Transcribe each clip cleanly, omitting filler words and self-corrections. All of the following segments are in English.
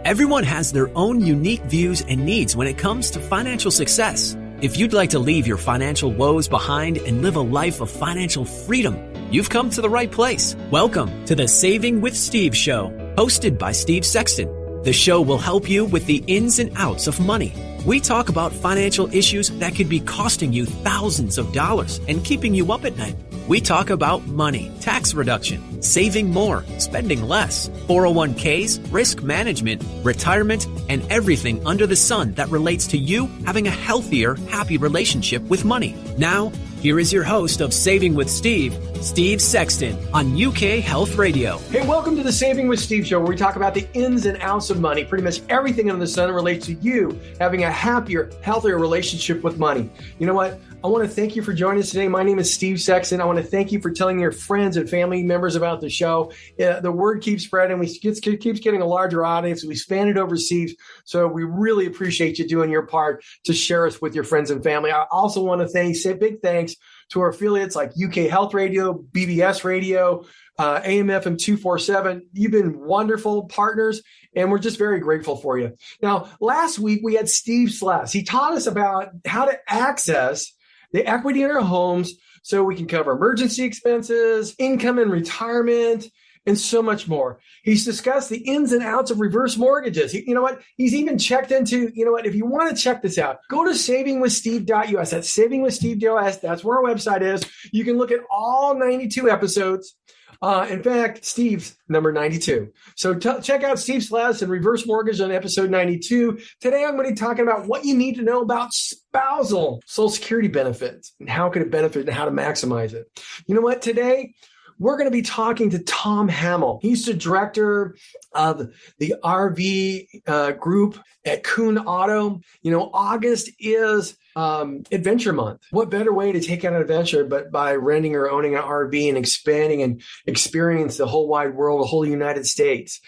Everyone has their own unique views and needs when it comes to financial success. If you'd like to leave your financial woes behind and live a life of financial freedom, you've come to the right place. Welcome to the Saving with Steve show, hosted by Steve Sexton. The show will help you with the ins and outs of money. We talk about financial issues that could be costing you thousands of dollars and keeping you up at night. We talk about money, tax reduction, saving more, spending less, 401ks, risk management, retirement, and everything under the sun that relates to you having a healthier, happy relationship with money. Now, here is your host of Saving with Steve, Steve Sexton, on UK Health Radio. Hey, welcome to the Saving with Steve show, where we talk about the ins and outs of money, pretty much everything under the sun that relates to you having a happier, healthier relationship with money. You know what? I want to thank you for joining us today. My name is Steve Sexton. I want to thank you for telling your friends and family members about the show. The word keeps spreading. We keeps getting a larger audience. We expanded overseas. So we really appreciate you doing your part to share us with your friends and family. I also want to say big thanks to our affiliates like UK Health Radio, BBS Radio, AM/FM 247. You've been wonderful partners, and we're just very grateful for you. Now, last week we had Steve Slass. He taught us about how to access the equity in our homes so we can cover emergency expenses, income and retirement, and so much more. He's discussed the ins and outs of reverse mortgages. You know what? He's even checked into, if you want to check this out, go to savingwithsteve.us. That's savingwithsteve.us. That's where our website is. You can look at all 92 episodes. In fact, Steve's number 92. So check out Steve Slass and Reverse Mortgage on episode 92. Today, I'm going to be talking about what you need to know about spousal Social Security benefits and how can it benefit and how to maximize it. You know what? Today, we're going to be talking to Tom Hamil. He's the director of the RV group at Kuhn Auto. August is Adventure Month. What better way to take out an adventure but by renting or owning an RV and expanding and experience the whole wide world, the whole United States.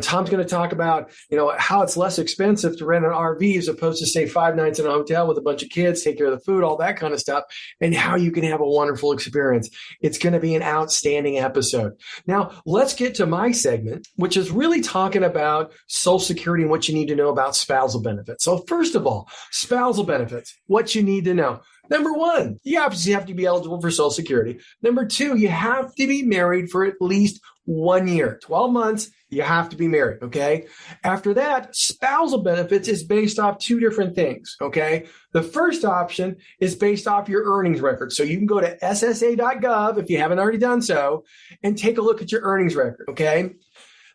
Tom's going to talk about, how it's less expensive to rent an RV as opposed to stay 5 nights in a hotel with a bunch of kids, take care of the food, all that kind of stuff, and how you can have a wonderful experience. It's going to be an outstanding episode. Now, let's get to my segment, which is really talking about Social Security and what you need to know about spousal benefits. So first of all, spousal benefits. What you need to know. Number one, you obviously have to be eligible for Social Security. Number two, you have to be married for at least 1 year, 12 months. You have to be married. Okay. After that, spousal benefits is based off 2 different things. Okay. The first option is based off your earnings record. So you can go to ssa.gov if you haven't already done so and take a look at your earnings record. Okay.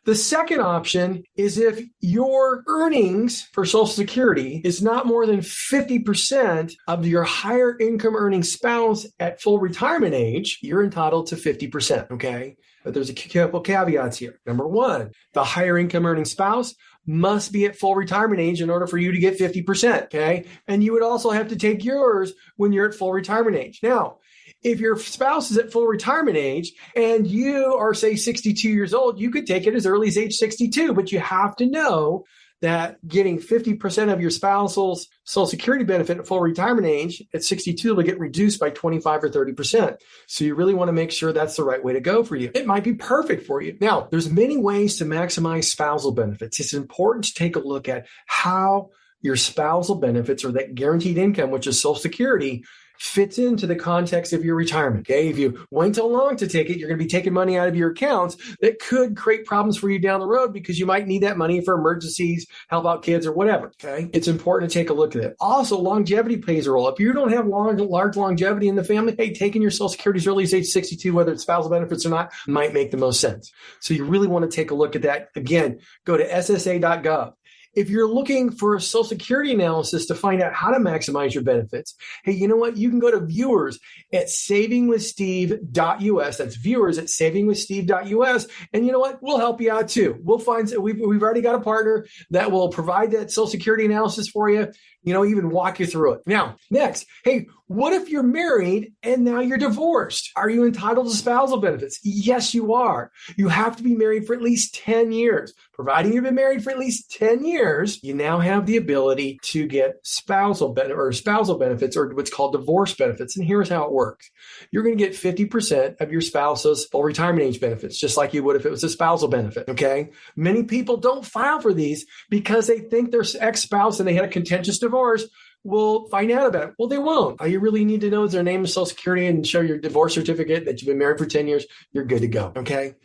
The second option is if your earnings for Social Security is not more than 50% of your higher income earning spouse at full retirement age, you're entitled to 50%, okay? But there's a couple caveats here. Number one, the higher income earning spouse must be at full retirement age in order for you to get 50%, okay? And you would also have to take yours when you're at full retirement age. Now, if your spouse is at full retirement age and you are, say, 62 years old, you could take it as early as age 62, but you have to know that getting 50% of your spouse's Social Security benefit at full retirement age at 62 will get reduced by 25 or 30%. So you really want to make sure that's the right way to go for you. It might be perfect for you. Now, there's many ways to maximize spousal benefits. It's important to take a look at how your spousal benefits or that guaranteed income, which is Social Security, fits into the context of your retirement. Okay. If you wait too long to take it, you're going to be taking money out of your accounts that could create problems for you down the road because you might need that money for emergencies, help out kids or whatever. Okay. It's important to take a look at it. Also, longevity plays a role. If you don't have large longevity in the family, hey, taking your Social Security as early as age 62, whether it's spousal benefits or not, might make the most sense. So you really want to take a look at that. Again, go to ssa.gov. If you're looking for a Social Security analysis to find out how to maximize your benefits, hey, you know what? You can go to viewers at savingwithsteve.us. That's viewers at savingwithsteve.us. And you know what? We'll help you out too. We'll find, we've already got a partner that will provide that Social Security analysis for you, even walk you through it. Now, next, hey, What if you're married and now you're divorced? Are you entitled to spousal benefits? Yes, you are. You have to be married for at least 10 years. Providing you've been married for at least 10 years, you now have the ability to get spousal benefits, or what's called divorce benefits. And here's how it works. You're going to get 50% of your spouse's full retirement age benefits, just like you would if it was a spousal benefit. Okay. Many people don't file for these because they think their ex-spouse and they had a contentious divorce will find out about it. Well, they won't. All you really need to know is their name and Social Security and show your divorce certificate that you've been married for 10 years. You're good to go. Okay.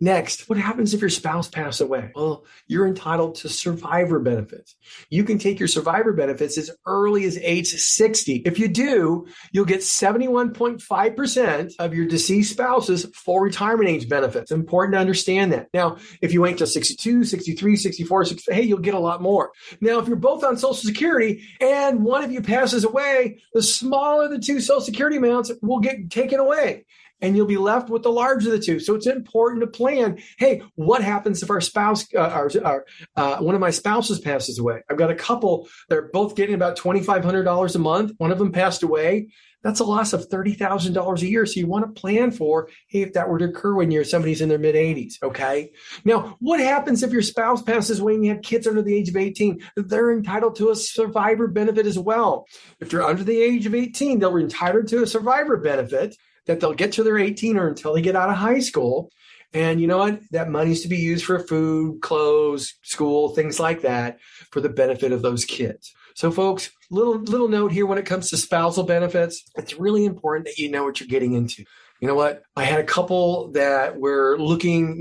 Next, what happens if your spouse passed away? Well, you're entitled to survivor benefits. You can take your survivor benefits as early as age 60. If you do, you'll get 71.5% of your deceased spouse's full retirement age benefits. It's important to understand that. Now, if you wait till 62, 63, 64, 65, hey, you'll get a lot more. Now, if you're both on Social Security and one of you passes away, the smaller the two Social Security amounts will get taken away, and you'll be left with the larger of the two. So it's important to plan. Hey, what happens if our spouse, one of my spouses passes away? I've got a couple. They're both getting about $2,500 a month. One of them passed away. That's a loss of $30,000 a year. So you want to plan for, hey, if that were to occur when somebody's in their mid 80s. Okay. Now, what happens if your spouse passes away and you have kids under the age of 18? They're entitled to a survivor benefit as well. If you're under the age of 18, they'll be entitled to a survivor benefit that they'll get to their 18 or until they get out of high school. And you know what? That money's to be used for food, clothes, school, things like that for the benefit of those kids. So folks, little note here when it comes to spousal benefits, it's really important that you know what you're getting into. You know what? I had a couple that were looking,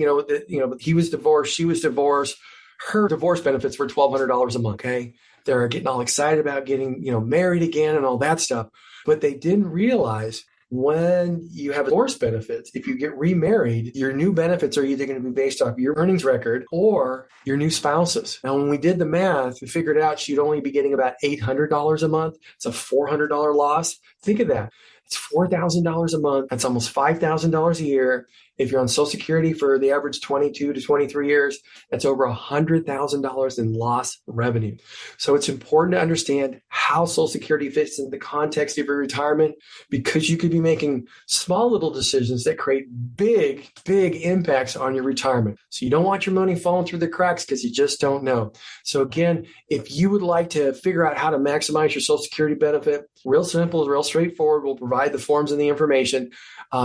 he was divorced, she was divorced. Her divorce benefits were $1,200 a month. Okay. They're getting all excited about getting, married again and all that stuff. But they didn't realize when you have divorce benefits, if you get remarried, your new benefits are either going to be based off your earnings record or your new spouse's. Now, when we did the math, we figured out she'd only be getting about $800 a month. It's a $400 loss. Think of that. It's $4,000 a month. That's almost $5,000 a year. If you're on Social Security for the average 22 to 23 years, that's over $100,000 in lost revenue. So it's important to understand how Social Security fits in the context of your retirement, because you could be making small little decisions that create big impacts on your retirement. So you don't want your money falling through the cracks because you just don't know. So again, if you would like to figure out how to maximize your Social Security benefit, real simple, real straightforward, we'll provide the forms and the information.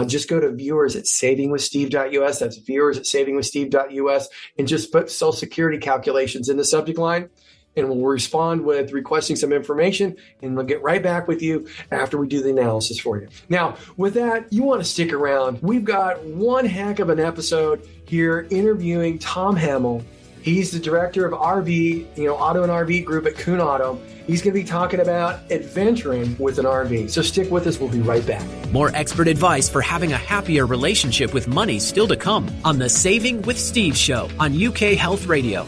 Just go to viewers@savingwithsteve.us. That's viewers@savingwithsteve.us, and just put Social Security calculations in the subject line, and we'll respond with requesting some information, and we'll get right back with you after we do the analysis for you. Now, with that, you want to stick around. We've got one heck of an episode here interviewing Tom Hamil. He's the director of RV, Auto and RV Group at Kuhn Auto. He's going to be talking about adventuring with an RV. So stick with us. We'll be right back. More expert advice for having a happier relationship with money still to come on the Saving with Steve show on UK Health Radio.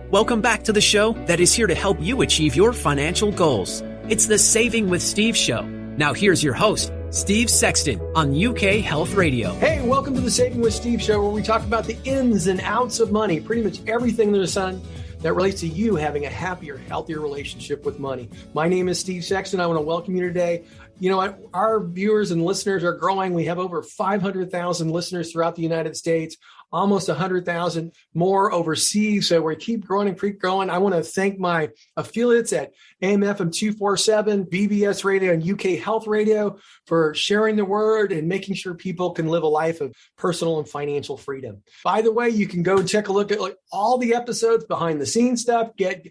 Welcome back to the show that is here to help you achieve your financial goals. It's the Saving with Steve show. Now here's your host, Steve Sexton on UK Health Radio. Hey, welcome to the Saving with Steve show, where we talk about the ins and outs of money, pretty much everything under the sun that relates to you having a happier, healthier relationship with money. My name is Steve Sexton. I want to welcome you today. Our viewers and listeners are growing. We have over 500,000 listeners throughout the United States, almost 100,000 more overseas. So we keep growing and keep growing. I want to thank my affiliates at AM/FM 247, BBS Radio, and UK Health Radio for sharing the word and making sure people can live a life of personal and financial freedom. By the way, you can go and check a look at all the episodes, behind the scenes stuff, get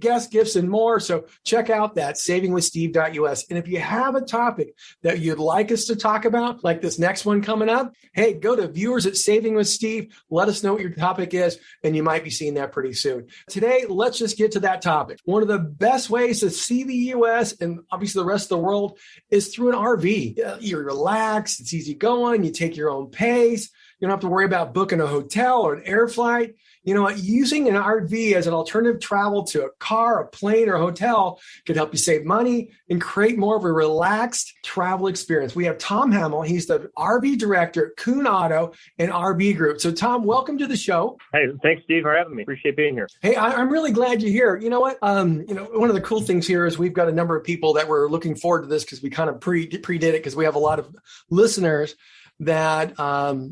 guest gifts and more. So check out that savingwithsteve.us. And if you have a topic that you'd like us to talk about, like this next one coming up, hey, go to viewers@savingwithsteve. Let us know what your topic is, and you might be seeing that pretty soon. Today, let's just get to that topic. One of the best ways to see the U.S. and obviously the rest of the world is through an RV. You're relaxed. It's easy going. You take your own pace. You don't have to worry about booking a hotel or an air flight. You know what? Using an RV as an alternative travel to a car, a plane, or a hotel could help you save money and create more of a relaxed travel experience. We have Tom Hamil. He's the RV director at Kuhn Auto and RV Group. So, Tom, welcome to the show. Hey, thanks, Steve, for having me. Appreciate being here. Hey, I'm really glad you're here. You know what? One of the cool things here is we've got a number of people that were looking forward to this because we kind of predid it because we have a lot of listeners that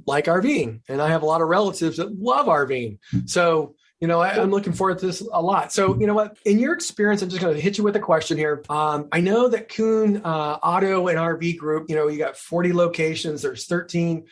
like RVing, and I have a lot of relatives that love RVing. So, I'm looking forward to this a lot. So, you know what? In your experience, I'm just going to hit you with a question here. I know that Kuhn Auto and RV Group, you got 40 locations. There's 13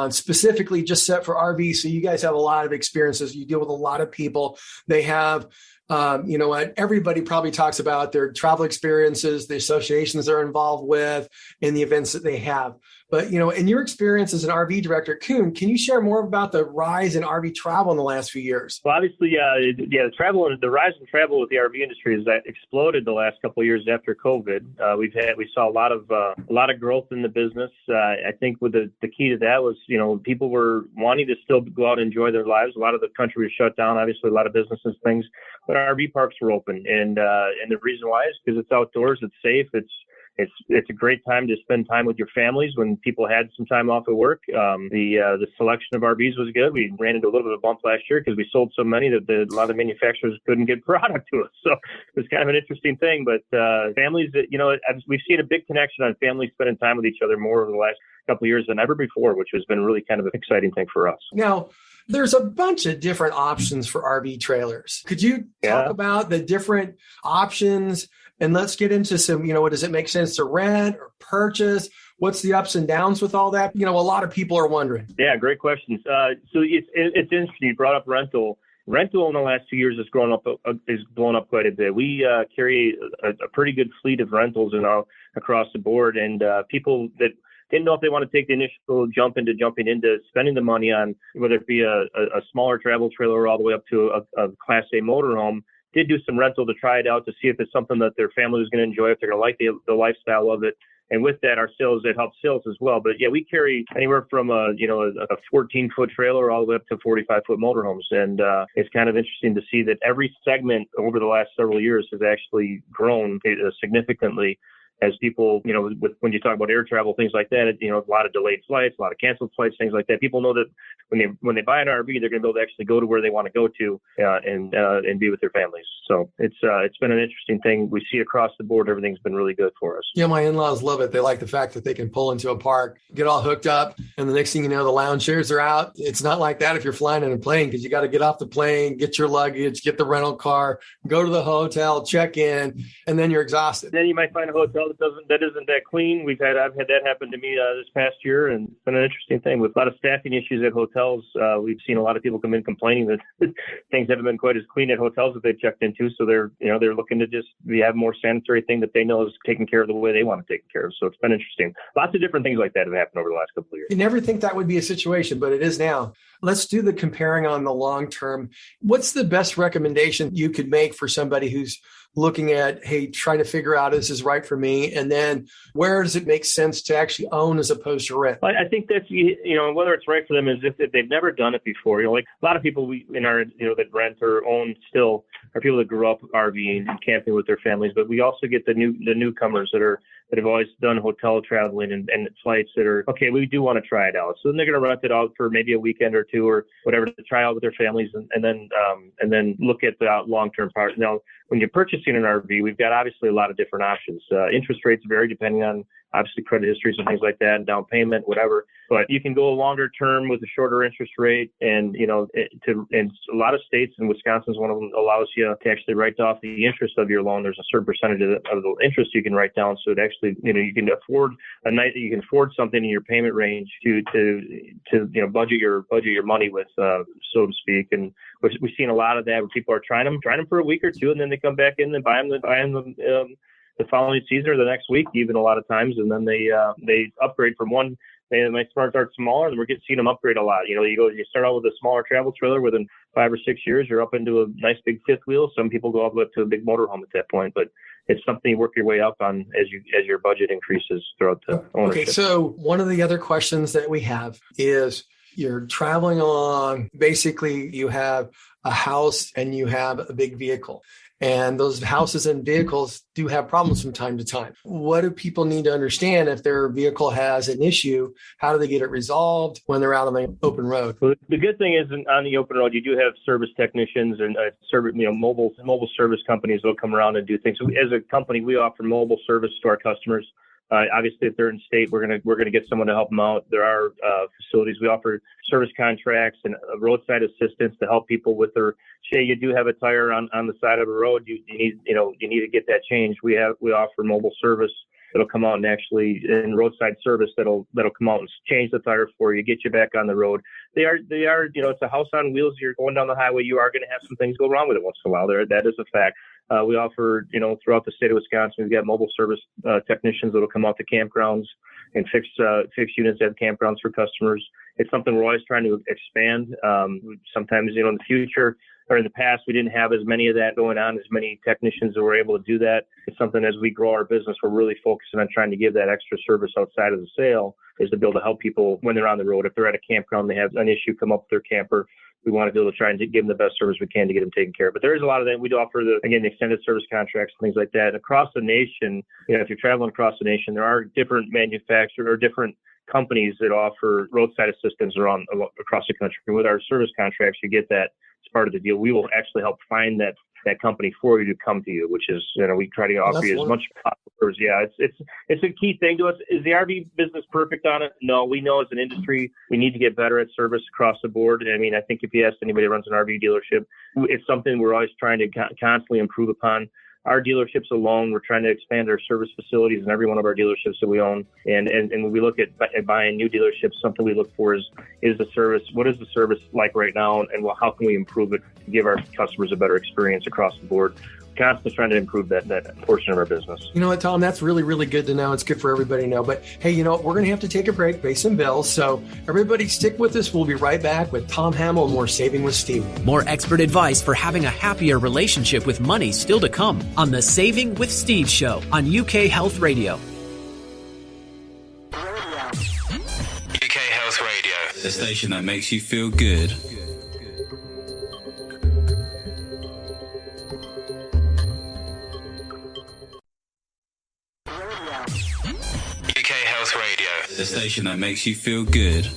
specifically just set for RV. So you guys have a lot of experiences. You deal with a lot of people. They have everybody probably talks about their travel experiences, the associations they're involved with, and the events that they have. But, in your experience as an RV director at Kuhn, can you share more about the rise in RV travel in the last few years? Well, obviously, the rise in travel with the RV industry has exploded the last couple of years after COVID. We saw a lot of growth in the business. I think with the key to that was, people were wanting to still go out and enjoy their lives. A lot of the country was shut down, obviously a lot of businesses, things, but RV parks were open. And the reason why is because it's outdoors, it's safe, it's a great time to spend time with your families when people had some time off at work. The selection of RVs was good. We ran into a little bit of a bump last year because we sold so many that a lot of manufacturers couldn't get product to us. So it was kind of an interesting thing. But families, we've seen a big connection on families spending time with each other more over the last couple of years than ever before, which has been really kind of an exciting thing for us. Now, there's a bunch of different options for RV trailers. Could you talk about the different options? And let's get into some, does it make sense to rent or purchase? What's the ups and downs with all that? A lot of people are wondering. Yeah, great questions. So it's interesting. You brought up rental. Rental in the last 2 years has blown up quite a bit. We carry a pretty good fleet of rentals across the board, and people that didn't know if they want to take the initial jumping into spending the money on whether it be a smaller travel trailer all the way up to a Class A motorhome, did do some rental to try it out to see if it's something that their family was going to enjoy, if they're going to like the lifestyle of it. And with that, it helps sales as well. But yeah, we carry anywhere from a 14-foot trailer all the way up to 45-foot motorhomes. And it's kind of interesting to see that every segment over the last several years has actually grown significantly. As people, when you talk about air travel, things like that, a lot of delayed flights, a lot of canceled flights, things like that. People know that when they buy an RV, they're going to be able to actually go to where they want to go to and be with their families. So it's been an interesting thing. We see across the board, everything's been really good for us. Yeah, my in-laws love it. They like the fact that they can pull into a park, get all hooked up, and the next thing you know, the lounge chairs are out. It's not like that if you're flying in a plane because you got to get off the plane, get your luggage, get the rental car, go to the hotel, check in, and then you're exhausted. Then you might find a hotel that isn't that clean. I've had that happen to me this past year, and it's been an interesting thing with a lot of staffing issues at hotels. We've seen a lot of people come in complaining that things haven't been quite as clean at hotels that they've checked into. So they're looking to just have more sanitary thing that they know is taken care of the way they want to take care of. So it's been interesting. Lots of different things like that have happened over the last couple of years. You never think that would be a situation, but it is now. Let's do the comparing on the long term. What's the best recommendation you could make for somebody who's looking at, hey, trying to figure out this is right for me? And then where does it make sense to actually own as opposed to rent? I think that's, whether it's right for them is if they've never done it before. Like a lot of people that rent or own still are people that grew up RVing and camping with their families. But we also get the newcomers that have always done hotel traveling and flights that are, okay, we do want to try it out. So then they're going to rent it out for maybe a weekend or two or whatever to try out with their families and then look at the long-term part. Now, when you're purchasing an RV, we've got obviously a lot of different options. Interest rates vary depending on obviously credit histories and things like that, and down payment, whatever. But you can go a longer term with a shorter interest rate, and in a lot of states, and Wisconsin is one of them, allows you to actually write off the interest of your loan. There's a certain percentage of the interest you can write down, so it actually you can afford something in your payment range to budget your money with, so to speak. And we've seen a lot of that where people are trying them for a week or two, and then they come back in and buy them the following season or the next week, even a lot of times, and then they upgrade from one. They might start smaller, and we're seeing them upgrade a lot. You start out with a smaller travel trailer. Within 5 or 6 years, you're up into a nice big fifth wheel. Some people go all the way up to a big motorhome at that point, but it's something you work your way up on as your budget increases throughout the ownership. Okay, so one of the other questions that we have is, You're traveling along. Basically, you have a house and you have a big vehicle. And those houses and vehicles do have problems from time to time. What do people need to understand if their vehicle has an issue? How do they get it resolved when they're out on the open road? Well, the good thing is on the open road, you do have service technicians and mobile service companies that will come around and do things. So as a company, we offer mobile service to our customers. Obviously, if they're in state, we're gonna get someone to help them out. There are facilities. We offer service contracts and roadside assistance to help people with their. Say you do have a tire on the side of the road, you need to get that changed. We offer mobile service that'll come out and actually in roadside service that'll come out and change the tire for you, get you back on the road. They are it's a house on wheels. You're going down the highway. You are going to have some things go wrong with it once in a while. That is a fact. We offer, throughout the state of Wisconsin, we've got mobile service technicians that will come out to campgrounds and fix units at campgrounds for customers. It's something we're always trying to expand. Sometimes, in the future or in the past, we didn't have as many of that going on, as many technicians that were able to do that. It's something as we grow our business, we're really focusing on trying to give that extra service outside of the sale, is to be able to help people when they're on the road. If they're at a campground, they have an issue come up with their camper, we want to be able to try and give them the best service we can to get them taken care of. But there is a lot of that. We do offer the extended service contracts and things like that. Across the nation, if you're traveling across the nation, there are different manufacturers or different companies that offer roadside assistance across the country. And with our service contracts, you get that as part of the deal. We will actually help find that company for you to come to you, which is, we try to offer you as much as possible. Yeah, it's a key thing to us. Is the RV business perfect on it? No, we know as an industry, we need to get better at service across the board. I think if you ask anybody who runs an RV dealership, it's something we're always trying to constantly improve upon. Our dealerships alone, we're trying to expand our service facilities in every one of our dealerships that we own. And when we look at buying new dealerships, something we look for is the service. What is the service like right now? And how can we improve it to give our customers a better experience across the board? Constantly trying to improve that portion of our business. You know what, Tom? That's really, really good to know. It's good for everybody to know. But hey, we're going to have to take a break, pay some bills. So everybody stick with us. We'll be right back with Tom Hamil and more Saving with Steve. More expert advice for having a happier relationship with money still to come on the Saving with Steve show on UK Health Radio. UK Health Radio, the station that makes you feel good. The station that makes you feel good.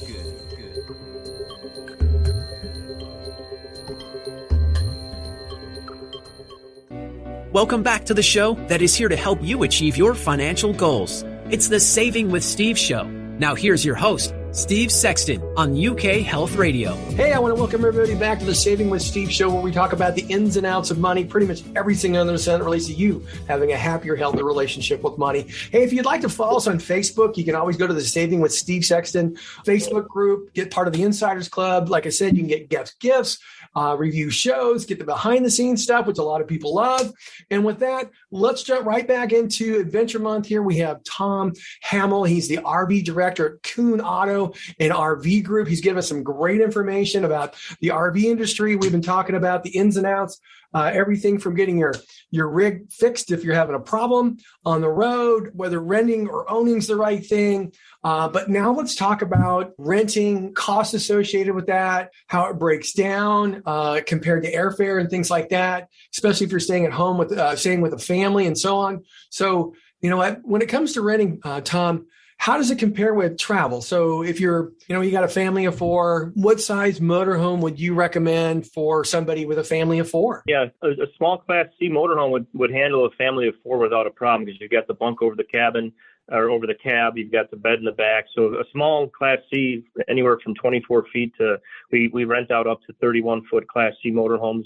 Welcome back to the show that is here to help you achieve your financial goals. It's the Saving with Steve show. Now here's your host, Steve Sexton on UK Health Radio. Hey, I want to welcome everybody back to the Saving with Steve show, where we talk about the ins and outs of money, pretty much everything under the sun that relates to you having a happier, healthier relationship with money. Hey, if you'd like to follow us on Facebook, you can always go to the Saving with Steve Sexton Facebook group, get part of the Insiders Club. Like I said, you can get gifts, review shows, get the behind the scenes stuff, which a lot of people love. And with that, let's jump right back into Adventure Month here. We have Tom Hamil. He's the RV director at Kuhn Auto and RV Group. He's given us some great information about the RV industry. We've been talking about the ins and outs, everything from getting your rig fixed if you're having a problem on the road, whether renting or owning is the right thing. But now let's talk about renting, costs associated with that, how it breaks down compared to airfare and things like that, especially if you're staying at home staying with a family and so on. So, you know what, when it comes to renting, Tom, how does it compare with travel? So if you got a family of four, what size motorhome would you recommend for somebody with a family of four? Yeah, a small Class C motorhome would handle a family of four without a problem, because you've got the bunk over the cabin or over the cab, you've got the bed in the back. So a small Class C, anywhere from 24 feet to, we rent out up to 31-foot Class C motorhomes.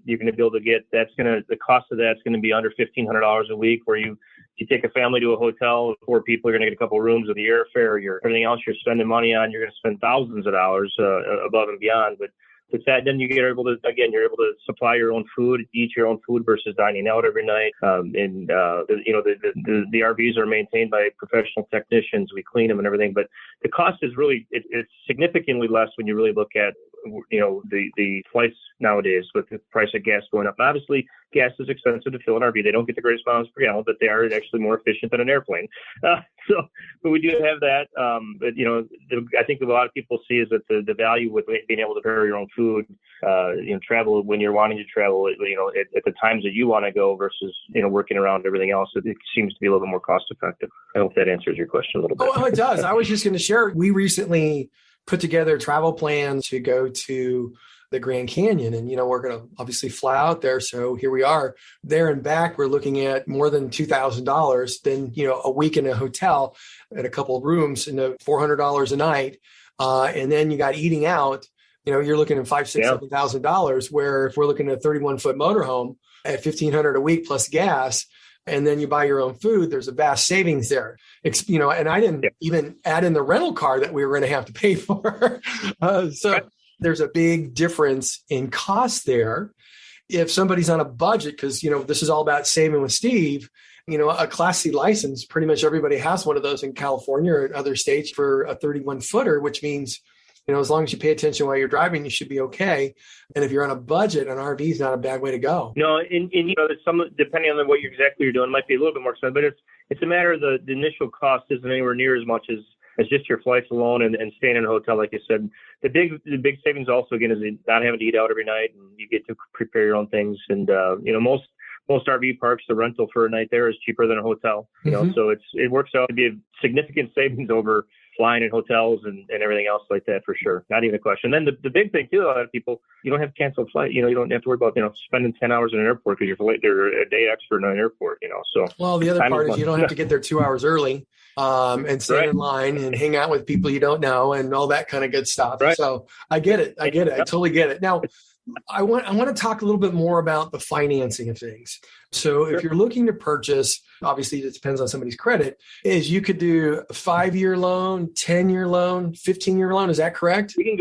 You're going to be able to get, the cost of that's going to be under $1,500 a week, where you take a family to a hotel with four people, you're going to get a couple of rooms with the airfare, everything else you're spending money on, you're going to spend thousands of dollars above and beyond. But with that, then you're able to supply your own food, eat your own food versus dining out every night. The RVs are maintained by professional technicians. We clean them and everything, but the cost is really, it's significantly less when you really look at the flights nowadays with the price of gas going up. Obviously, gas is expensive to fill an RV. They don't get the greatest miles per gallon, but they are actually more efficient than an airplane. But we do have that. But I think what a lot of people see is that the value with being able to prepare your own food, travel when you're wanting to travel, at the times that you want to go versus working around everything else. It seems to be a little bit more cost effective. I hope that answers your question a little bit. Oh, it does. I was just going to share. We recently put together a travel plan to go to the Grand Canyon. And, we're going to obviously fly out there. So here we are there and back. We're looking at more than $2,000. Then, a week in a hotel at a couple of rooms and $400 a night. And then you got eating out, you're looking at $5,000, $6,000, $7,000, where if we're looking at a 31-foot motorhome at $1,500 a week plus gas, and then you buy your own food, there's a vast savings there. And I didn't even add in the rental car that we were going to have to pay for. There's a big difference in cost there. If somebody's on a budget, because, this is all about saving with Steve, a Class C license, pretty much everybody has one of those in California or in other states for a 31-footer, which means, as long as you pay attention while you're driving, you should be okay. And if you're on a budget, an RV is not a bad way to go. No, and some depending on what you're doing, it might be a little bit more expensive, but it's a matter of the initial cost isn't anywhere near as much as just your flights alone and staying in a hotel, like you said. The big savings also, again, is not having to eat out every night, and you get to prepare your own things. And most RV parks, the rental for a night there is cheaper than a hotel. So it works out to be a significant savings over flying in hotels and everything else like that, for sure. Not even a question. And then the big thing too, a lot of people, you don't have to cancel a flight. You don't have to worry about, spending 10 hours in an airport because you're late there a day extra in an airport, So, well, the other part is you don't have to get there 2 hours early and stand in line and hang out with people you don't know and all that kind of good stuff. Right. So I get it. I totally get it. Now, I want to talk a little bit more about the financing of things. So if you're looking to purchase, obviously it depends on somebody's credit, is you could do a 5-year loan, 10-year loan, 15-year loan. Is that correct? You can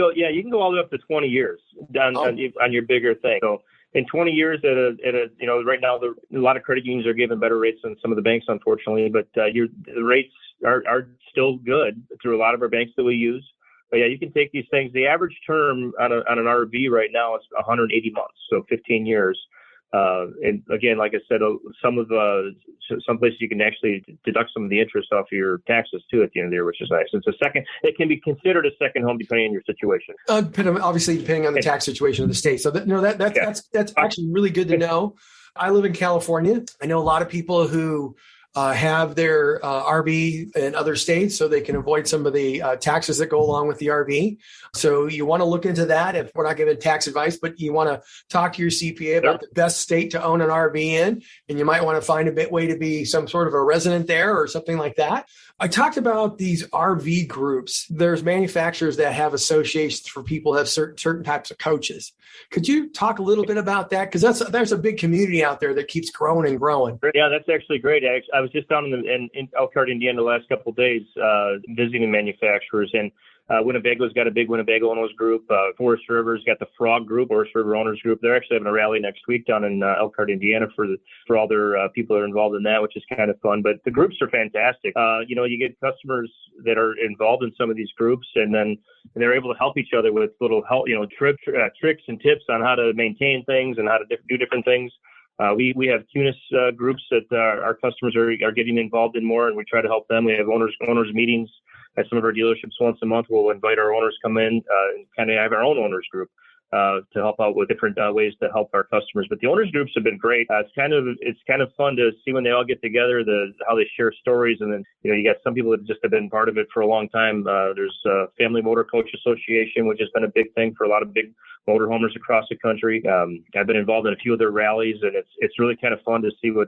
go all the way up to 20 years on your bigger thing. So in 20 years right now, a lot of credit unions are giving better rates than some of the banks, unfortunately, but the rates are still good through a lot of our banks that we use. But you can take these things. The average term on an RV right now is 180 months, so 15 years. And again, like I said, some places you can actually deduct some of the interest off of your taxes too at the end of the year, which is nice. It can be considered a second home depending on your situation. Obviously, depending on the tax situation of the state. So that's actually really good to know. I live in California. I know a lot of people who have their RV in other states so they can avoid some of the taxes that go along with the RV. So you want to look into that. If we're not giving tax advice, but you want to talk to your CPA about the best state to own an RV in, and you might want to find a way to be some sort of a resident there or something like that. I talked about these RV groups. There's manufacturers that have associations for people who have certain types of coaches. Could you talk a little bit about that? Because there's a big community out there that keeps growing and growing. Yeah, that's actually great. I was just down in Elkhart, Indiana, the last couple of days visiting manufacturers, and Winnebago's got a big Winnebago owners group. Forest River's got the Frog group, Forest River owners group. They're actually having a rally next week down in Elkhart, Indiana for all their people that are involved in that, which is kind of fun. But the groups are fantastic. You get customers that are involved in some of these groups, and they're able to help each other with little help, tricks and tips on how to maintain things and how to do different things. We have Tunis groups that our customers are getting involved in more, and we try to help them. We have owners meetings at some of our dealerships once a month. We'll invite our owners come in and kind of have our own owners group to help out with different ways to help our customers. But the owners groups have been great. It's kind of fun to see when they all get together, how they share stories, and then you got some people that just have been part of it for a long time. There's Family Motor Coach Association, which has been a big thing for a lot of big motorhomers across the country. I've been involved in a few of their rallies, and it's really kind of fun to see what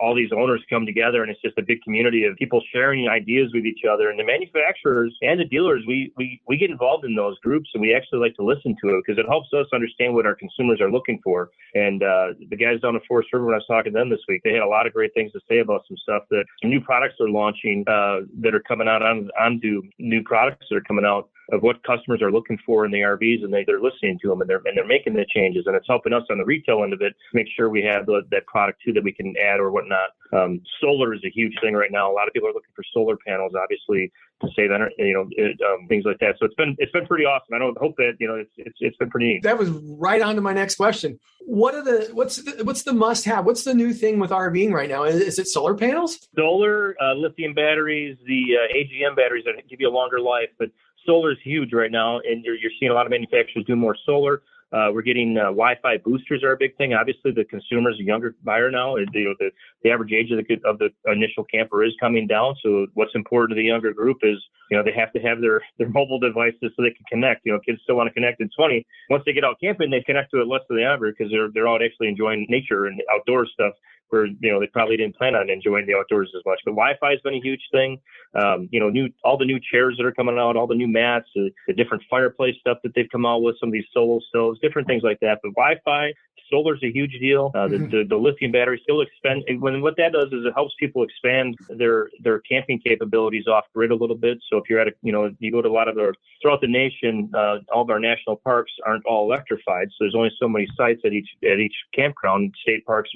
all these owners come together, and it's just a big community of people sharing ideas with each other. And the manufacturers and the dealers, we get involved in those groups, and we actually like to listen to it because it helps us understand what our consumers are looking for. And the guys down at Forest River, when I was talking to them this week, they had a lot of great things to say about some stuff, that some new products they're launching that are coming out onto new products that are coming out of what customers are looking for in the RVs, and they're listening to them, and they're making the changes, and it's helping us on the retail end of it make sure we have that product too that we can add or whatnot. Solar is a huge thing right now. A lot of people are looking for solar panels, obviously, to save energy, things like that. So it's been pretty awesome. I hope that it's been pretty neat. That was right on to my next question. What's the must have? What's the new thing with RVing right now? Is it solar panels? Solar, lithium batteries, the AGM batteries that give you a longer life, but solar is huge right now, and you're seeing a lot of manufacturers do more solar. We're getting Wi-Fi boosters are a big thing. Obviously, the consumer's a younger buyer now. The average age of the initial camper is coming down. So what's important to the younger group is, they have to have their mobile devices so they can connect. Kids still want to connect. It's funny, once they get out camping, they connect to it less than ever because they're out actually enjoying nature and outdoor stuff, where they probably didn't plan on enjoying the outdoors as much. But Wi-Fi has been a huge thing. All the new chairs that are coming out, all the new mats, the different fireplace stuff that they've come out with, some of these solo stoves, different things like that. But Wi-Fi, solar's a huge deal. The lithium battery still expand. What that does is it helps people expand their camping capabilities off grid a little bit. So if you're at you go to a lot of throughout the nation, all of our national parks aren't all electrified. So there's only so many sites at each campground, state parks,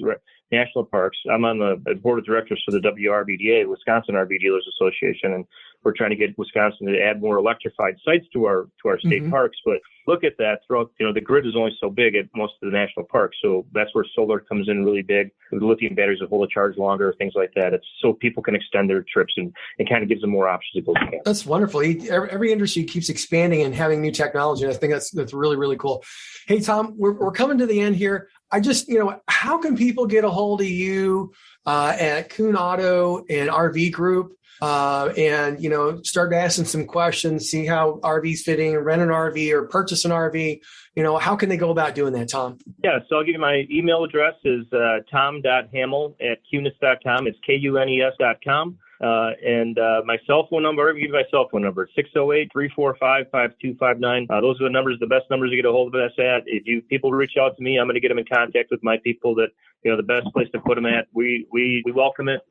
national parks. I'm on the board of directors for the WRVDA, Wisconsin RV Dealers Association, and we're trying to get Wisconsin to add more electrified sites to our state parks. But look at that throughout, the grid is only so big at most of the national parks. So that's where solar comes in really big. The lithium batteries will hold a charge longer, things like that. It's so people can extend their trips and kind of gives them more options to go to camp. That's wonderful. Every industry keeps expanding and having new technology. And I think that's really, really cool. Hey, Tom, we're coming to the end here. I just, how can people get a hold of you at Kuhn Auto and RV Group and, start asking some questions, see how RV's fitting, rent an RV or purchase an RV? How can they go about doing that, Tom? Yeah, so I'll give you my email address is tom.hamil@kunis.com. It's KUNES.com. And my cell phone number, I'll give you my cell phone number, 608-345-5259. Those are the best numbers to get a hold of us at. If people reach out to me, I'm going to get them in contact with my people that, the best place to put them at. We welcome it.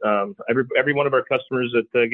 Every one of our customers that they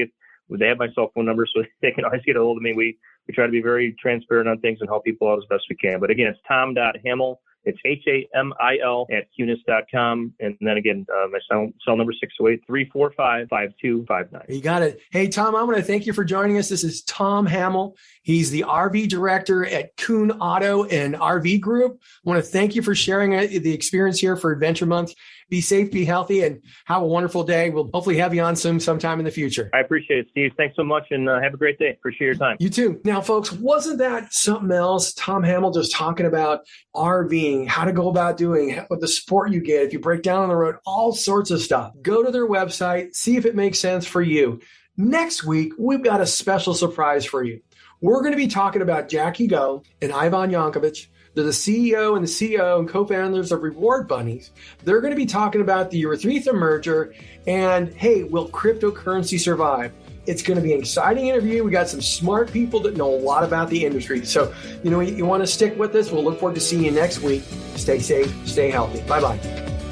have my cell phone number, so they can always get a hold of me. We try to be very transparent on things and help people out as best we can. But again, it's tom.hamil. It's HAMIL @kunis.com. And then again, my cell number 608-345-5259. You got it. Hey, Tom, I want to thank you for joining us. This is Tom Hamil. He's the RV director at Kuhn Auto and RV Group. I want to thank you for sharing the experience here for Adventure Month. Be safe, be healthy, and have a wonderful day. We'll hopefully have you on sometime in the future. I appreciate it, Steve. Thanks so much, and have a great day. Appreciate your time. You too. Now, folks, wasn't that something else? Tom Hamil just talking about RVing, how to go about doing it, what the support you get if you break down on the road, all sorts of stuff. Go to their website, see if it makes sense for you. Next week, we've got a special surprise for you. We're going to be talking about Jackie Go and Ivan Yankovic. They're the CEO and the CEO and co-founders of Reward Bunnies. They're going to be talking about the Urethra merger and, hey, will cryptocurrency survive? It's going to be an exciting interview. We got some smart people that know a lot about the industry. So, you want to stick with us. We'll look forward to seeing you next week. Stay safe, stay healthy. Bye-bye.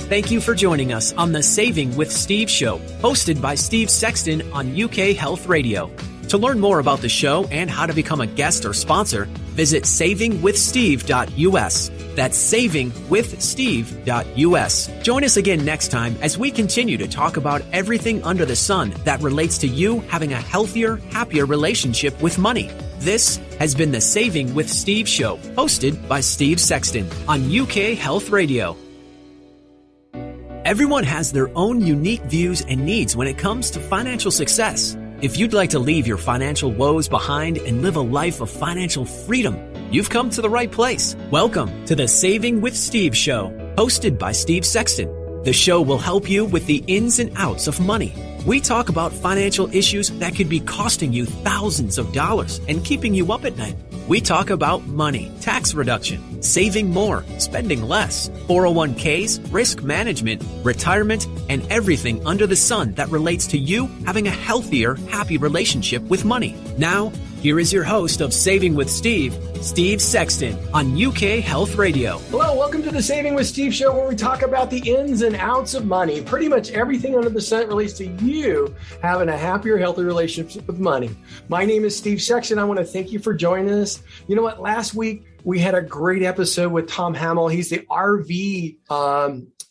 Thank you for joining us on the Saving with Steve show, hosted by Steve Sexton on UK Health Radio. To learn more about the show and how to become a guest or sponsor, visit savingwithsteve.us. That's savingwithsteve.us. Join us again next time as we continue to talk about everything under the sun that relates to you having a healthier, happier relationship with money. This has been the Saving with Steve show, hosted by Steve Sexton on UK Health Radio. Everyone has their own unique views and needs when it comes to financial success. If you'd like to leave your financial woes behind and live a life of financial freedom, you've come to the right place. Welcome to the Saving with Steve show, hosted by Steve Sexton. The show will help you with the ins and outs of money. We talk about financial issues that could be costing you thousands of dollars and keeping you up at night. We talk about money, tax reduction, saving more, spending less, 401ks, risk management, retirement, and everything under the sun that relates to you having a healthier, happy relationship with money. Now, Here is your host of Saving with Steve, Steve Sexton, on UK Health Radio. Hello, welcome to the Saving with Steve show, where we talk about the ins and outs of money. Pretty much everything under the sun relates to you having a happier, healthier relationship with money. My name is Steve Sexton. I want to thank you for joining us. You know what? Last week, we had a great episode with Tom Hamil. He's the RV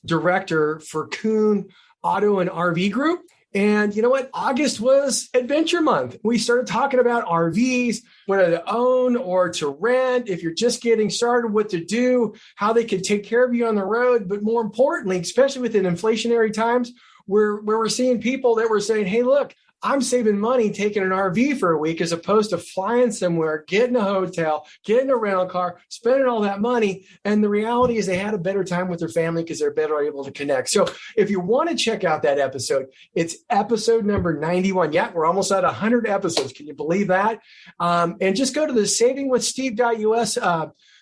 director for Kuhn Auto and RV Group. And you know what? August was Adventure Month. We started talking about RVs, whether to own or to rent, if you're just getting started, what to do, how they can take care of you on the road. But more importantly, especially within inflationary times, where we're seeing people that were saying, hey, look, I'm saving money taking an RV for a week as opposed to flying somewhere, getting a hotel, getting a rental car, spending all that money. And the reality is they had a better time with their family because they're better able to connect. So if you want to check out that episode, it's episode number 91. Yeah, we're almost at 100 episodes. Can you believe that? And just go to the savingwithsteve.us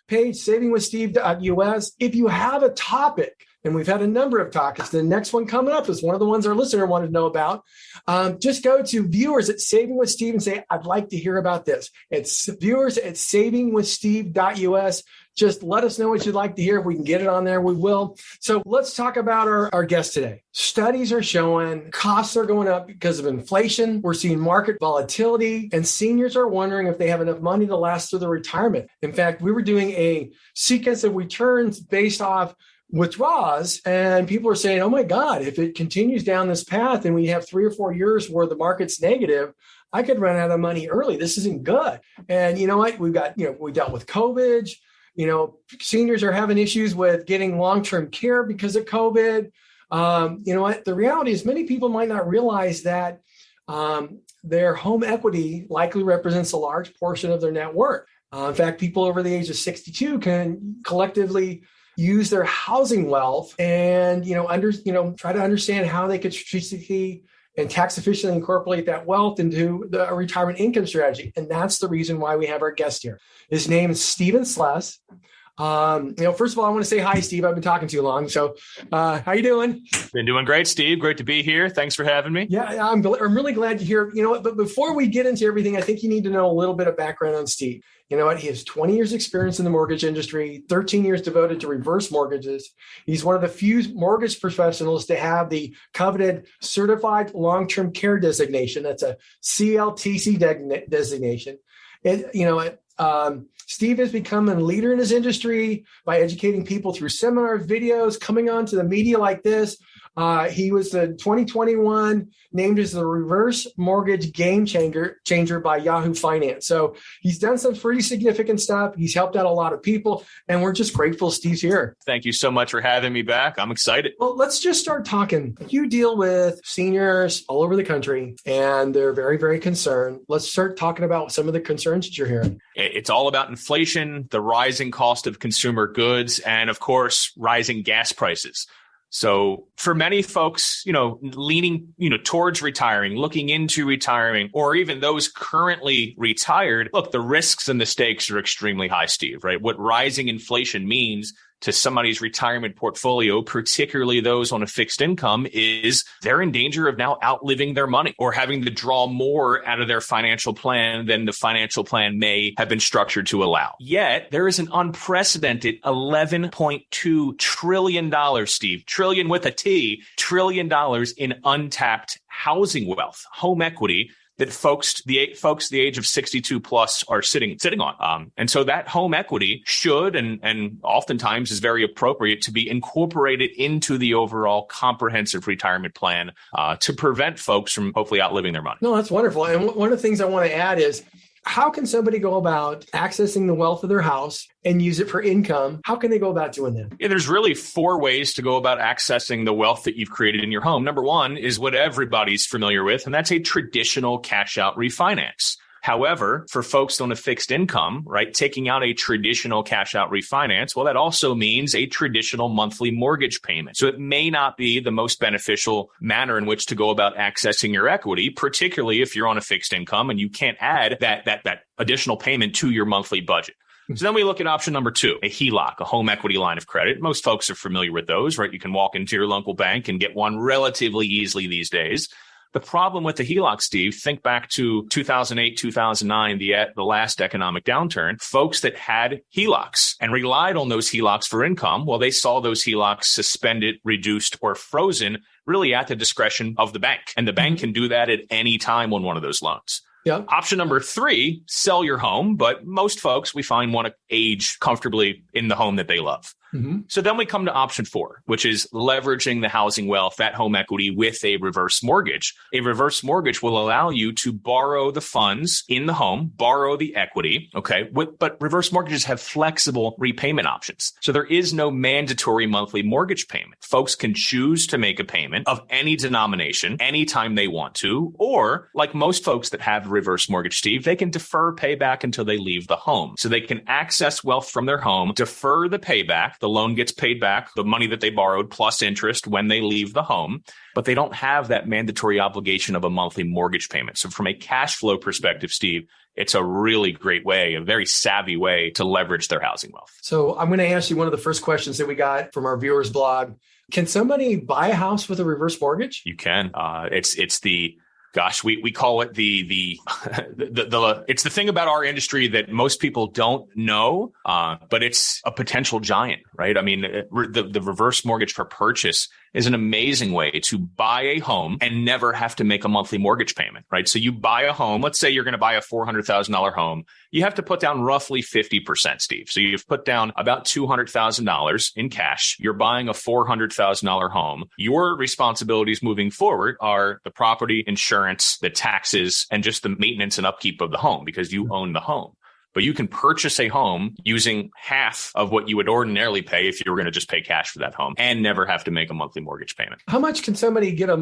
page, savingwithsteve.us. If you have a topic, and we've had a number of topics. The next one coming up is one of the ones our listener wanted to know about. Just go to viewers at Saving with Steve and say, I'd like to hear about this. It's viewers at savingwithsteve.us. Just let us know what you'd like to hear. If we can get it on there, we will. So let's talk about our guest today. Studies are showing costs are going up because of inflation. We're seeing market volatility, and seniors are wondering if they have enough money to last through their retirement. In fact, we were doing a sequence of returns based off withdraws, and people are saying, oh my God, if it continues down this path and we have 3 or 4 years where the market's negative, I could run out of money early. This isn't good. And you know what? We dealt with COVID. Seniors are having issues with getting long-term care because of COVID. You know what? The reality is many people might not realize that their home equity likely represents a large portion of their net worth. In fact, people over the age of 62 can collectively use their housing wealth and, try to understand how they could strategically and tax efficiently incorporate that wealth into the retirement income strategy. And that's the reason why we have our guest here. His name is Stephen Sless. First of all, I want to say hi, Steve. I've been talking too long. So how you doing? Been doing great, Steve. Great to be here. Thanks for having me. Yeah, I'm really glad to hear. You know what? But before we get into everything, I think you need to know a little bit of background on Steve. You know what? He has 20 years experience in the mortgage industry, 13 years devoted to reverse mortgages. He's one of the few mortgage professionals to have the coveted Certified Long-Term Care designation. That's a CLTC designation. Steve has become a leader in his industry by educating people through seminars, videos, coming on to the media like this. He was the 2021 named as the reverse mortgage game changer by Yahoo Finance. So he's done some pretty significant stuff. He's helped out a lot of people, and we're just grateful Steve's here. Thank you so much for having me back. I'm excited. Well, let's just start talking. You deal with seniors all over the country, and they're very, very concerned. Let's start talking about some of the concerns that you're hearing. It's all about inflation, the rising cost of consumer goods, and of course, rising gas prices. So for many folks, leaning, towards retiring, looking into retiring, or even those currently retired, look, the risks and the stakes are extremely high, Steve, right? What rising inflation means to somebody's retirement portfolio, particularly those on a fixed income, is they're in danger of now outliving their money or having to draw more out of their financial plan than the financial plan may have been structured to allow. Yet there is an unprecedented $11.2 trillion, Steve, trillion with a T, trillion dollars in untapped housing wealth, home equity, that folks the age of 62 plus are sitting on. And so that home equity should and oftentimes is very appropriate to be incorporated into the overall comprehensive retirement plan to prevent folks from hopefully outliving their money. No, that's wonderful. And one of the things I want to add is, how can somebody go about accessing the wealth of their house and use it for income? How can they go about doing that? Yeah, there's really 4 ways to go about accessing the wealth that you've created in your home. Number 1 is what everybody's familiar with, and that's a traditional cash out refinance. However, for folks on a fixed income, right, taking out a traditional cash out refinance, well, that also means a traditional monthly mortgage payment. So it may not be the most beneficial manner in which to go about accessing your equity, particularly if you're on a fixed income and you can't add that additional payment to your monthly budget. So then we look at option number 2, a HELOC, a home equity line of credit. Most folks are familiar with those, right? You can walk into your local bank and get one relatively easily these days. The problem with the HELOC, Steve, think back to 2008, 2009, the last economic downturn. Folks that had HELOCs and relied on those HELOCs for income, well, they saw those HELOCs suspended, reduced, or frozen really at the discretion of the bank. And the bank can do that at any time on one of those loans. Yeah. Option number 3, sell your home. But most folks we find want to age comfortably in the home that they love. So then we come to option 4, which is leveraging the housing wealth, that home equity with a reverse mortgage. A reverse mortgage will allow you to borrow the funds in the home, borrow the equity. Okay. But reverse mortgages have flexible repayment options. So there is no mandatory monthly mortgage payment. Folks can choose to make a payment of any denomination anytime they want to, or like most folks that have reverse mortgage, Steve, they can defer payback until they leave the home. So they can access wealth from their home, defer the payback. The loan gets paid back, the money that they borrowed plus interest when they leave the home, but they don't have that mandatory obligation of a monthly mortgage payment. So from a cash flow perspective, Steve, it's a really great way, a very savvy way to leverage their housing wealth. So I'm going to ask you one of the first questions that we got from our viewers blog. Can somebody buy a house with a reverse mortgage? You can. It's the Gosh, we call it it's the thing about our industry that most people don't know, but it's a potential giant, right? I mean, the reverse mortgage for purchase is an amazing way to buy a home and never have to make a monthly mortgage payment, right? So you buy a home, let's say you're going to buy a $400,000 home. You have to put down roughly 50%, Steve. So you've put down about $200,000 in cash. You're buying a $400,000 home. Your responsibilities moving forward are the property, insurance, the taxes, and just the maintenance and upkeep of the home because you own the home. But you can purchase a home using half of what you would ordinarily pay if you were going to just pay cash for that home and never have to make a monthly mortgage payment. How much can somebody get a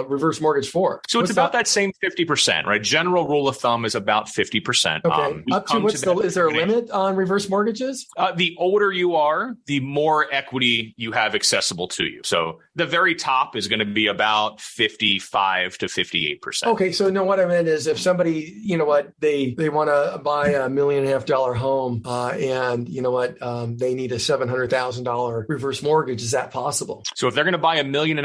reverse mortgage for? So it's about that same 50%, right? General rule of thumb is about 50%. Okay. Up to is there a limit on reverse mortgages? The older you are, the more equity you have accessible to you. So the very top is going to be about 55 to 58%. Okay. So no, what I meant is if somebody, they want to buy $1.5 million home, and they need a $700,000 reverse mortgage. Is that possible? So if they're going to buy $1.5 million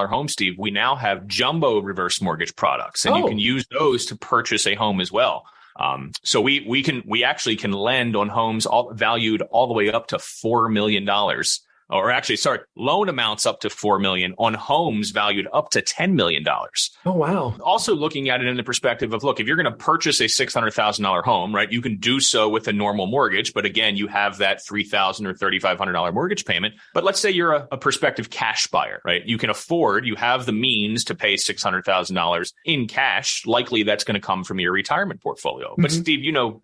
home, Steve, we now have jumbo reverse mortgage products, and you can use those to purchase a home as well. So we actually can lend on homes valued all the way up to $4 million. Loan amounts up to $4 million on homes valued up to $10 million. Oh, wow. Also looking at it in the perspective of, look, if you're going to purchase a $600,000 home, right, you can do so with a normal mortgage. But again, you have that $3,000 or $3,500 mortgage payment. But let's say you're a prospective cash buyer, right? You have the means to pay $600,000 in cash. Likely that's going to come from your retirement portfolio. But Steve, you know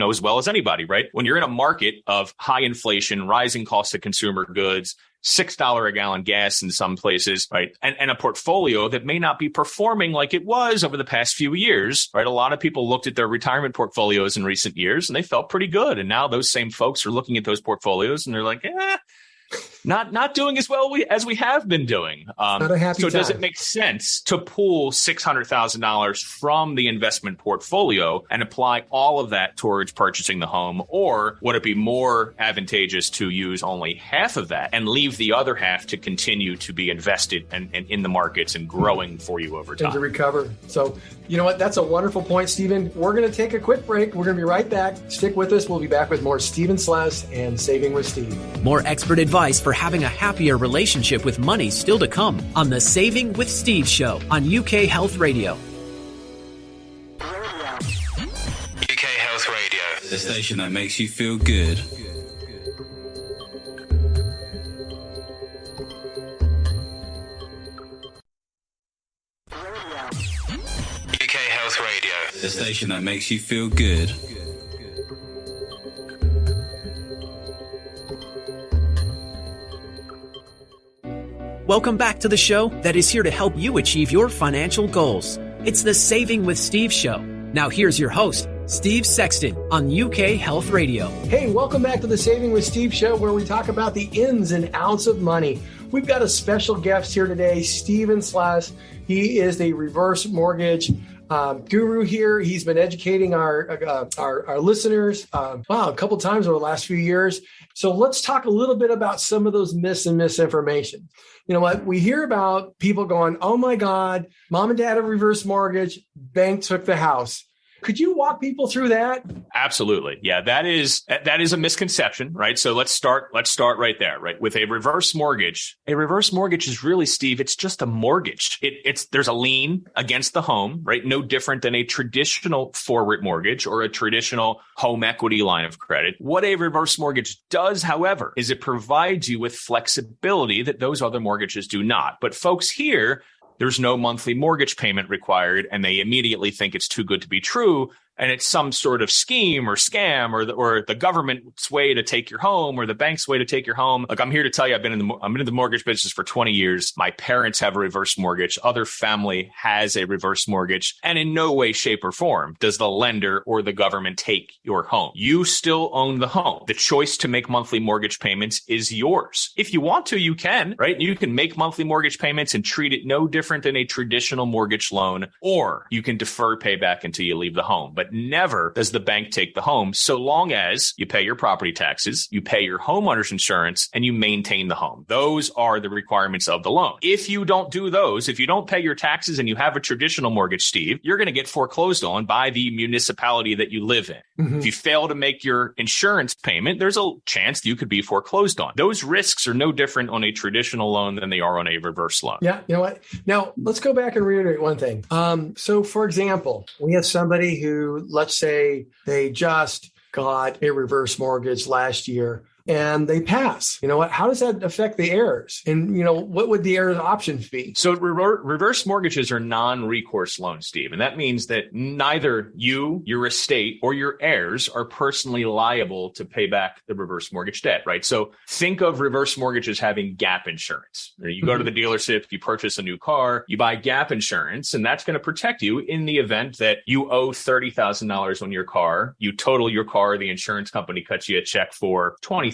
as well as anybody, right? When you're in a market of high inflation, rising cost of consumer goods, $6 a gallon gas in some places, right? And a portfolio that may not be performing like it was over the past few years, right? A lot of people looked at their retirement portfolios in recent years and they felt pretty good. And now those same folks are looking at those portfolios and they're like, not doing as well as we have been doing. Not a happy time. Does it make sense to pull $600,000 from the investment portfolio and apply all of that towards purchasing the home? Or would it be more advantageous to use only half of that and leave the other half to continue to be invested and in the markets and growing for you over time? And to recover. So, you know what? That's a wonderful point, Stephen. We're going to take a quick break. We're going to be right back. Stick with us. We'll be back with more Stephen Sless and Saving with Steve. More expert advice for having a happier relationship with money still to come on the Saving with Steve show on UK Health Radio. UK Health Radio, the station that makes you feel good. UK Health Radio, the station that makes you feel good. Welcome back to the show that is here to help you achieve your financial goals. It's the Saving with Steve show. Now here's your host, Steve Sexton on UK Health Radio. Hey, welcome back to the Saving with Steve show, where we talk about the ins and outs of money. We've got a special guest here today, Stephen Sless. He is the reverse mortgage guru here. He's been educating our listeners, a couple times over the last few years. So let's talk a little bit about some of those myths and misinformation. You know what? We hear about people going, oh my God, mom and dad have reverse mortgage, bank took the house. Could you walk people through that? Absolutely. Yeah, that is a misconception, right? So let's start right there, right? With a reverse mortgage is really, Steve, it's just a mortgage. There's a lien against the home, right? No different than a traditional forward mortgage or a traditional home equity line of credit. What a reverse mortgage does, however, is it provides you with flexibility that those other mortgages do not. But folks here, there's no monthly mortgage payment required, and they immediately think it's too good to be true. And it's some sort of scheme or scam or the government's way to take your home or the bank's way to take your home. Like, I'm here to tell you, I'm in the mortgage business for 20 years. My parents have a reverse mortgage. Other family has a reverse mortgage. And in no way, shape, or form does the lender or the government take your home. You still own the home. The choice to make monthly mortgage payments is yours. If you want to, you can, right? You can make monthly mortgage payments and treat it no different than a traditional mortgage loan, or you can defer payback until you leave the home. But never does the bank take the home, so long as you pay your property taxes, you pay your homeowner's insurance, and you maintain the home. Those are the requirements of the loan. If you don't do those, if you don't pay your taxes and you have a traditional mortgage, Steve, you're going to get foreclosed on by the municipality that you live in. Mm-hmm. If you fail to make your insurance payment, there's a chance you could be foreclosed on. Those risks are no different on a traditional loan than they are on a reverse loan. Yeah, you know what? Now, let's go back and reiterate one thing. So, for example, we have somebody who, let's say they just got a reverse mortgage last year and they pass. You know what? How does that affect the heirs? And, what would the heirs' options be? So reverse mortgages are non-recourse loans, Steve. And that means that neither you, your estate, or your heirs are personally liable to pay back the reverse mortgage debt, right? So think of reverse mortgages having gap insurance. You go to the dealership, you purchase a new car, you buy gap insurance, and that's going to protect you in the event that you owe $30,000 on your car. You total your car, the insurance company cuts you a check for $20,000.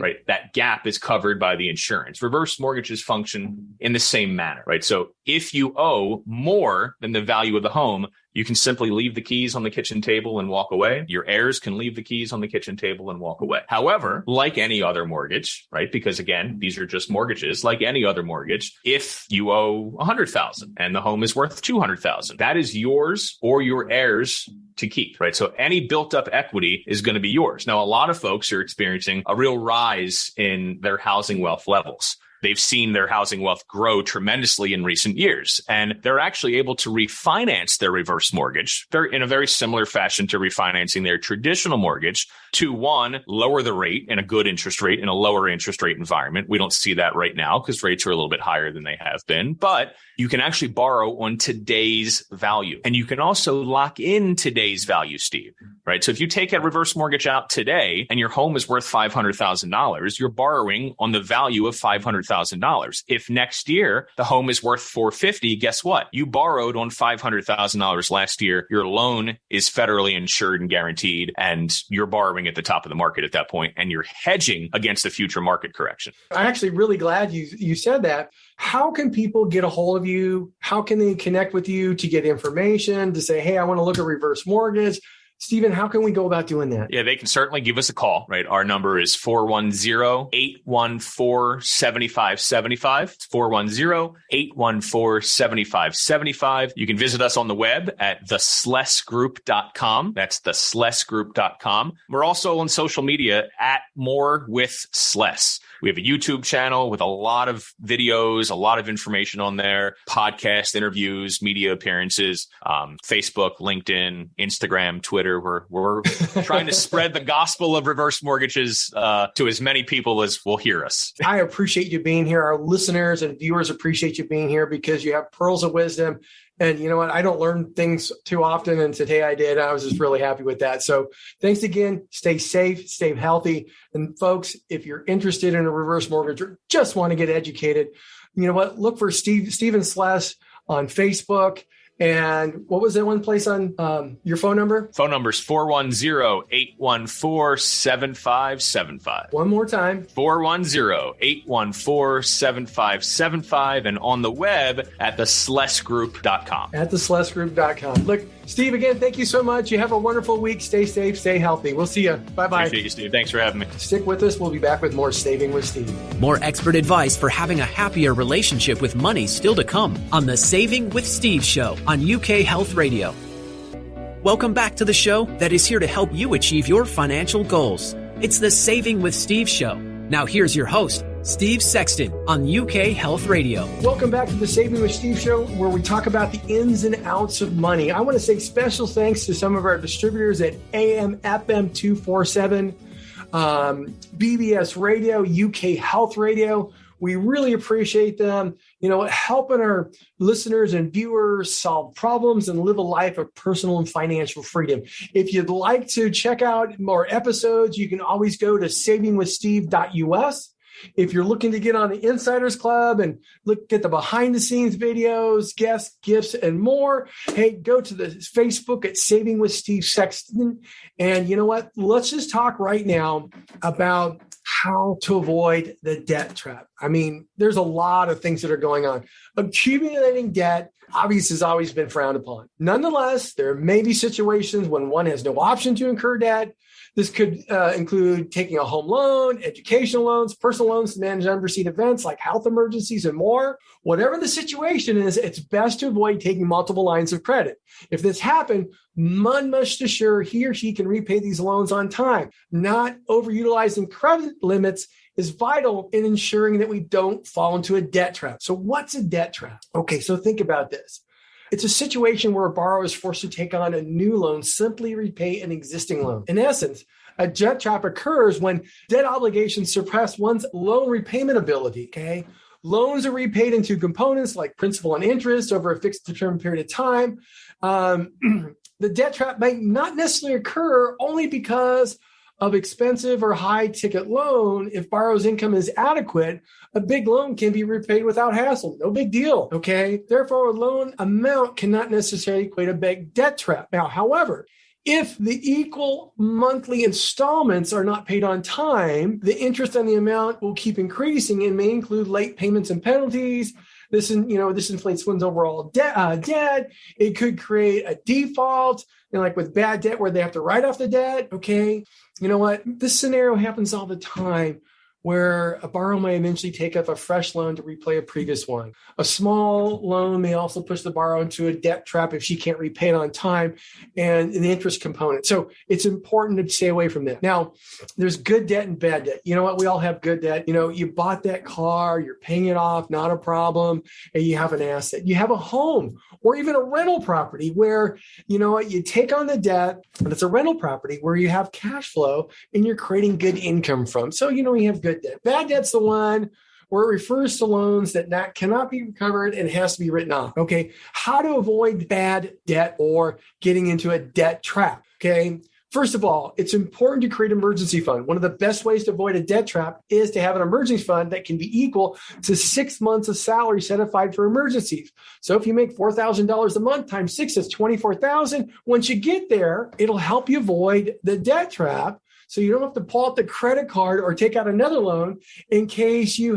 Right? That gap is covered by the insurance. Reverse mortgages function in the same manner, right? So if you owe more than the value of the home, you can simply leave the keys on the kitchen table and walk away. Your heirs can leave the keys on the kitchen table and walk away. However, like any other mortgage, right? Because again, these are just mortgages. Like any other mortgage, if you owe $100,000 and the home is worth $200,000, that is yours or your heirs to keep, right? So any built up equity is going to be yours. Now, a lot of folks are experiencing a real rise in their housing wealth levels. They've seen their housing wealth grow tremendously in recent years, and they're actually able to refinance their reverse mortgage in a very similar fashion to refinancing their traditional mortgage to, one, lower the rate and a good interest rate in a lower interest rate environment. We don't see that right now because rates are a little bit higher than they have been, but you can actually borrow on today's value. And you can also lock in today's value, Steve, right? So if you take a reverse mortgage out today and your home is worth $500,000, you're borrowing on the value of $500,000. If next year the home is worth $450,000, guess what? You borrowed on $500,000 last year. Your loan is federally insured and guaranteed, and you're borrowing at the top of the market at that point, and you're hedging against the future market correction. I'm actually really glad you said that. How can people get a hold of you? How can they connect with you to get information, to say, hey, I want to look at reverse mortgage? Stephen, how can we go about doing that? Yeah, they can certainly give us a call, right? Our number is 410-814-7575. It's 410-814-7575. You can visit us on the web at theslessgroup.com. That's theslessgroup.com. We're also on social media at More with Sless. We have a YouTube channel with a lot of videos, a lot of information on there, podcast interviews, media appearances, Facebook, LinkedIn, Instagram, Twitter. We're trying to spread the gospel of reverse mortgages to as many people as will hear us. I appreciate you being here. Our listeners and viewers appreciate you being here because you have pearls of wisdom. And you know what? I don't learn things too often. And today I did. I was just really happy with that. So thanks again. Stay safe, stay healthy. And folks, if you're interested in a reverse mortgage or just want to get educated, you know what? Look for Stephen Sless on Facebook And what was that one place on your phone number? Phone number is 410-814-7575. One more time. 410-814-7575. And on the web at theslessgroup.com. At theslessgroup.com. Look, Steve, again, thank you so much. You have a wonderful week. Stay safe, stay healthy. We'll see you. Bye-bye. Appreciate you, Steve. Thanks for having me. Stick with us. We'll be back with more Saving with Steve. More expert advice for having a happier relationship with money still to come on the Saving with Steve show on UK Health Radio. Welcome back to the show that is here to help you achieve your financial goals. It's the Saving with Steve show. Now here's your host, Steve Sexton on UK Health Radio. Welcome back to the Saving with Steve show, where we talk about the ins and outs of money. I want to say special thanks to some of our distributors at AM FM 247, BBS Radio, UK Health Radio. We really appreciate them, helping our listeners and viewers solve problems and live a life of personal and financial freedom. If you'd like to check out more episodes, you can always go to savingwithsteve.us. If you're looking to get on the Insiders Club and look at the behind the scenes videos, guests, gifts, and more, hey, go to the Facebook at Saving with Steve Sexton. And you know what? Let's just talk right now about how to avoid the debt trap. I mean, there's a lot of things that are going on. Accumulating debt, obviously, has always been frowned upon. Nonetheless, there may be situations when one has no option to incur debt. This could include taking a home loan, educational loans, personal loans to manage unforeseen events like health emergencies and more. Whatever the situation is, it's best to avoid taking multiple lines of credit. If this happened, one must assure he or she can repay these loans on time. Not overutilizing credit limits is vital in ensuring that we don't fall into a debt trap. So what's a debt trap? Okay, so think about this. It's a situation where a borrower is forced to take on a new loan, simply repay an existing loan. In essence, a debt trap occurs when debt obligations surpass one's loan repayment ability, okay? Loans are repaid in two components like principal and interest over a fixed determined period of time. The debt trap might not necessarily occur only because of expensive or high ticket loan. If borrower's income is adequate, a big loan can be repaid without hassle. No big deal, okay? Therefore, a loan amount cannot necessarily equate a big debt trap. Now, however, if the equal monthly installments are not paid on time, the interest on the amount will keep increasing and may include late payments and penalties. This inflates one's overall debt. It could create a default, like with bad debt where they have to write off the debt, okay? You know what? This scenario happens all the time where a borrower may eventually take up a fresh loan to repay a previous one. A small loan may also push the borrower into a debt trap if she can't repay it on time and the interest component. So it's important to stay away from that. Now, there's good debt and bad debt. You know what? We all have good debt. You bought that car, you're paying it off, not a problem, and you have an asset. You have a home or even a rental property where, you take on the debt, and it's a rental property where you have cash flow and you're creating good income from. So, you have good debt. Bad debt's the one where it refers to loans that cannot be recovered and has to be written off. Okay. How to avoid bad debt or getting into a debt trap. Okay. First of all, it's important to create an emergency fund. One of the best ways to avoid a debt trap is to have an emergency fund that can be equal to 6 months of salary set aside for emergencies. So if you make $4,000 a month times 6, that's $24,000. Once you get there, it'll help you avoid the debt trap. So you don't have to pull out the credit card or take out another loan in case you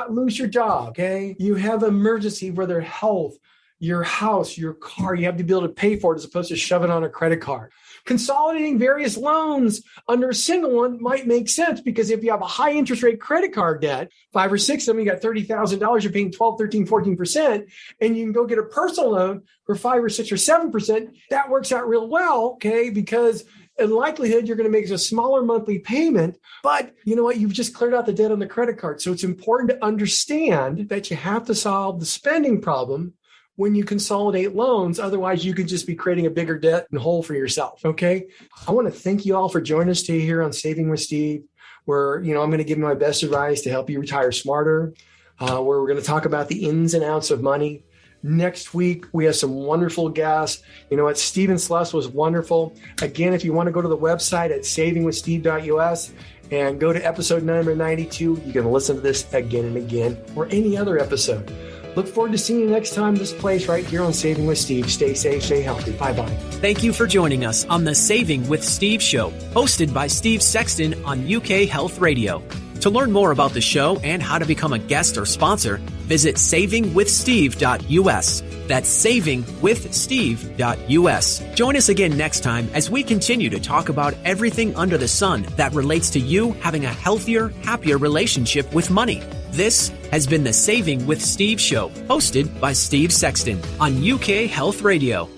lose your job, okay? You have emergency, whether health, your house, your car, you have to be able to pay for it as opposed to shove it on a credit card. Consolidating various loans under a single one might make sense because if you have a high interest rate credit card debt, 5 or 6 of them, you got $30,000, you're paying 12, 13, 14%, and you can go get a personal loan for 5 or 6 or 7%. That works out real well, okay? Because in likelihood, you're going to make a smaller monthly payment, but you know what? You've just cleared out the debt on the credit card. So it's important to understand that you have to solve the spending problem when you consolidate loans. Otherwise, you could just be creating a bigger debt and hole for yourself. Okay. I want to thank you all for joining us today here on Saving with Steve, where, I'm going to give you my best advice to help you retire smarter, where we're going to talk about the ins and outs of money. Next week, we have some wonderful guests. You know what? Stephen Sluss was wonderful. Again, if you want to go to the website at savingwithsteve.us and go to episode number 92, you can listen to this again and again or any other episode. Look forward to seeing you next time this place right here on Saving with Steve. Stay safe, stay healthy. Bye-bye. Thank you for joining us on the Saving with Steve show, hosted by Steve Sexton on UK Health Radio. To learn more about the show and how to become a guest or sponsor, visit savingwithsteve.us. That's savingwithsteve.us. Join us again next time as we continue to talk about everything under the sun that relates to you having a healthier, happier relationship with money. This has been the Saving with Steve show, hosted by Steve Sexton on UK Health Radio.